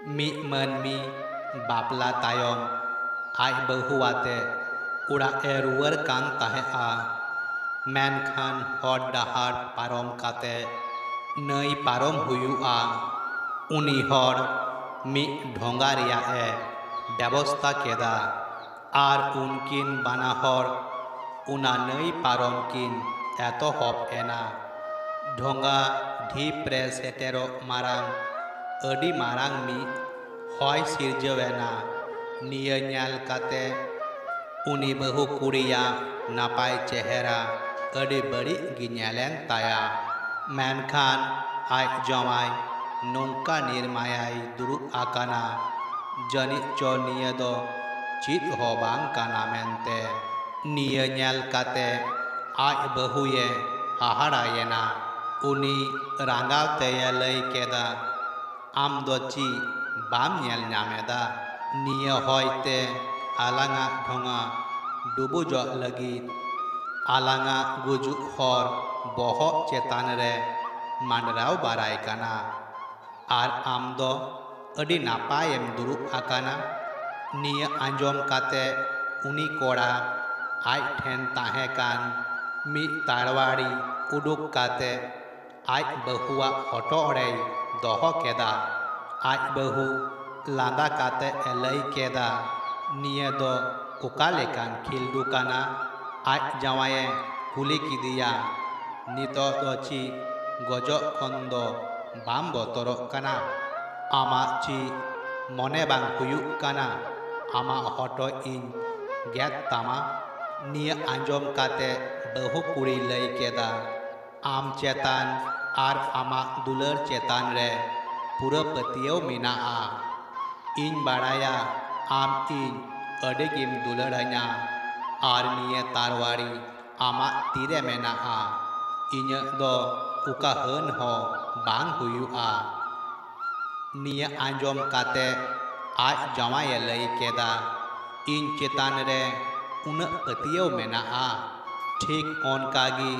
ᱢᱟᱹᱱᱢᱤ ᱵᱟᱯᱞᱟ ᱛᱟᱭᱚᱢ ᱟᱡ ᱵᱟᱹᱦᱩ ᱟᱛᱮ ᱚᱲᱟᱜ ᱮ ᱨᱩᱣᱟᱹᱲ ᱠᱟᱱ ᱛᱟᱦᱮᱸᱜᱼᱟ᱾ ᱢᱮᱱᱠᱷᱟन ᱦᱚᱨ ᱰᱟᱦᱟᱨ ᱯᱟᱨᱚᱢ ᱠᱟᱛᱮ ᱱᱟᱹᱭ ᱯᱟᱨᱚᱢ ᱦᱩᱭᱩᱜᱼᱟ᱾ ᱩᱱᱤ ᱦᱚᱲ ᱢᱤᱫ ᱰᱷᱚᱸᱜᱟ ᱨᱮᱭᱟᱜ ᱮ ᱵᱮᱵᱚᱥᱛᱟ ᱠᱮᱫᱟ ᱟᱨ ᱩᱱᱠᱤᱱ ᱵᱟᱱᱟ ᱦᱚᱲ ᱚᱱᱟ ᱱᱟᱹᱭ ᱯᱟᱨᱚᱢ ᱠᱤᱱ ᱮᱛᱚᱦᱚᱵ ᱮᱱᱟ᱾ ᱰᱷᱚᱸᱜᱟ ᱰᱷᱤᱯ ᱨᱮ ᱥᱮᱴᱮᱨᱚᱜ ᱢᱟᱲᱟᱝ ᱟᱹᱰᱤ ᱢᱟᱨᱟᱝ ᱢᱤᱫ ᱦᱚᱭ ᱥᱤᱨᱡᱟᱹᱣ ᱮᱱᱟ᱾ ᱱᱤᱭᱟᱹ ᱧᱮᱞ ᱠᱟᱛᱮ ᱩᱱᱤ ᱵᱟᱹᱦᱩ ᱠᱩᱲᱤᱭᱟᱜ ᱱᱟᱯᱟᱭ ᱪᱮᱦᱨᱟ ᱟᱹᱰᱤ ᱵᱟᱹᱲᱤᱡ ᱜᱮ ᱧᱮᱞᱮᱱ ᱛᱟᱭᱟ᱾ ᱢᱮᱱᱠᱷᱟन ᱟᱡ ᱡᱟᱶᱟᱭ ᱱᱚᱝᱠᱟ ᱱᱤᱨᱢᱟᱭᱟᱭ ᱫᱩᱲᱩᱵ ᱟᱠᱟᱱᱟ ᱡᱟᱹᱱᱤᱡ ᱪᱚ ᱱᱤᱭᱟᱹ ᱫᱚ ᱪᱮᱫ ᱦᱚᱸ ᱵᱟᱝ ᱠᱟᱱᱟ ᱢᱮᱱᱛᱮ᱾ ᱱᱤᱭᱟᱹ ᱧᱮᱞ ᱠᱟᱛᱮ ᱟᱡ ᱵᱟᱹᱦᱩᱭᱮ ᱦᱟᱦᱟᱲᱟᱭᱮᱱᱟ᱾ ᱩᱱᱤ ᱨᱟᱸᱜᱟᱣ ᱛᱮᱭ ᱞᱟᱹᱭ ᱠᱮᱫᱟ, ᱟᱢ ᱫᱚ ᱪᱮᱫ ᱵᱟᱢ ᱧᱮᱞ ᱧᱟᱢᱮᱫᱟ? ᱱᱤᱭᱟᱹ ᱦᱚᱭᱛᱮ ᱟᱞᱟᱝᱟᱜ ᱰᱷᱚᱸᱜᱟ ᱰᱩᱵᱩᱡᱚᱜ ᱞᱟᱹᱜᱤᱫ ᱟᱞᱟᱝᱟᱜ ᱜᱩᱡᱩᱜ ᱦᱚᱨ ᱵᱚᱦᱚᱜ ᱪᱮᱛᱟᱱ ᱨᱮ ᱢᱟᱸᱰᱨᱟᱣ ᱵᱟᱲᱟᱭ ᱠᱟᱱᱟ ᱟᱨ ᱟᱢ ᱫᱚ ᱟᱹᱰᱤ ᱱᱟᱯᱟᱭᱮᱢ ᱫᱩᱲᱩᱵ ᱟᱠᱟᱱᱟ᱾ ᱱᱤᱭᱟᱹ ᱟᱸᱡᱚᱢ ᱠᱟᱛᱮ ᱩᱱᱤ ᱠᱚᱲᱟ ᱟᱡ ᱴᱷᱮᱱ ᱛᱟᱦᱮᱸ ᱠᱟᱱ ᱢᱤᱫ ᱛᱟᱲᱣᱟᱲᱤ ᱩᱰᱩᱠ ᱠᱟᱛᱮ ᱟᱡ ᱵᱟᱹᱦᱩᱣᱟᱜ ᱦᱚᱴᱚᱜ ᱨᱮᱭ ᱫᱚᱦᱚ ᱠᱮᱫᱟ᱾ ᱟᱡ ᱵᱟᱹᱦᱩ ᱞᱟᱸᱫᱟ ᱠᱟᱛᱮ ᱮ ᱞᱟᱹᱭ ᱠᱮᱫᱟ, ᱱᱤᱭᱟᱹ ᱫᱚ ᱚᱠᱟ ᱞᱮᱠᱟᱱ ᱠᱷᱤᱞᱰᱩ ᱠᱟᱱᱟ? ᱟᱡ ᱡᱟᱶᱟᱭᱮ ᱠᱩᱞᱤ ᱠᱮᱫᱮᱭᱟ, ᱱᱤᱛᱚᱜ ᱫᱚ ᱪᱮᱫ ᱜᱚᱡᱚᱜ ᱠᱷᱚᱱ ᱫᱚ ᱵᱟᱢ ᱵᱚᱛᱚᱨᱚᱜ ᱠᱟᱱᱟ? ᱟᱢᱟᱜ ᱪᱮᱫ ᱢᱚᱱᱮ ᱵᱟᱝ ᱦᱩᱭᱩᱜ ᱠᱟᱱᱟ ᱟᱢᱟᱜ ᱦᱚᱴᱚᱜ ᱤᱧ ᱜᱮᱫ ᱛᱟᱢᱟ? ᱱᱤᱭᱟᱹ ᱟᱸᱡᱚᱢ ᱠᱟᱛᱮ ᱵᱟᱹᱦᱩ ᱠᱩᱲᱤᱭ ᱞᱟᱹᱭ ᱠᱮᱫᱟ, ᱟᱢ ᱪᱮᱛᱟᱱ ᱟᱨ ᱟᱢᱟᱜ ᱫᱩᱞᱟᱹᱲ ᱪᱮᱛᱟᱱ ᱨᱮ ᱯᱩᱨᱟᱹ ᱯᱟᱹᱛᱭᱟᱹᱣ ᱢᱮᱱᱟᱜᱼᱟ᱾ ᱤᱧ ᱵᱟᱲᱟᱭᱟ ᱟᱢ ᱤᱧ ᱟᱹᱰᱤᱜᱮᱢ ᱫᱩᱞᱟᱹᱲᱟᱹᱧᱟ ᱟᱨ ᱱᱤᱭᱟᱹ ᱛᱟᱲᱣᱟᱲᱤ ᱟᱢᱟᱜ ᱛᱤᱨᱮ ᱢᱮᱱᱟᱜᱼᱟ᱾ ᱤᱧᱟᱹᱜ ᱫᱚ ᱚᱠᱟ ᱦᱟᱹᱱ ᱦᱚᱸ ᱵᱟᱝ ᱦᱩᱭᱩᱜᱼᱟ᱾ ᱱᱤᱭᱟᱹ ᱟᱸᱡᱚᱢ ᱠᱟᱛᱮ ᱟᱡ ᱡᱟᱶᱟᱭᱮ ᱞᱟᱹᱭ ᱠᱮᱫᱟ, ᱤᱧ ᱪᱮᱛᱟᱱ ᱨᱮ ᱩᱱᱟᱹᱜ ᱯᱟᱹᱛᱭᱟᱹᱣ ᱢᱮᱱᱟᱜᱼᱟ, ᱴᱷᱤᱠ ᱚᱱᱠᱟᱜᱮ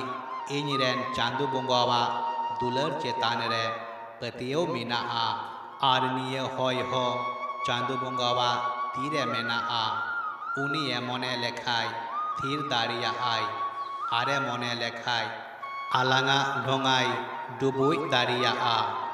ᱤᱧᱨᱮᱱ ᱪᱟᱸᱫᱳ ᱵᱚᱸᱜᱟᱣᱟᱜ ᱫᱩᱞᱟᱹᱲ ᱪᱮᱛᱟᱱ ᱨᱮ ᱯᱟᱹᱛᱭᱟᱹᱣ ᱢᱮᱱᱟᱜᱼᱟ ᱟᱨ ᱱᱤᱭᱟᱹ ᱦᱚᱭ ᱦᱚᱸ ᱪᱟᱸᱫᱳ ᱵᱚᱸᱜᱟᱣᱟᱜ ᱛᱤᱨᱮ ᱢᱮᱱᱟᱜᱼᱟ᱾ ᱩᱱᱤᱭᱮ ᱢᱚᱱᱮ ᱞᱮᱠᱷᱟᱡ ᱛᱷᱤᱨ ᱫᱟᱲᱮᱭᱟᱜᱼᱟᱭ ᱟᱨᱮ ᱢᱚᱱᱮ ᱞᱮᱠᱷᱟᱡ ᱟᱞᱟᱝᱟᱜ ᱰᱷᱚᱸᱜᱟᱭ ᱰᱩᱵᱩᱡ ᱫᱟᱲᱮᱭᱟᱜᱼᱟ᱾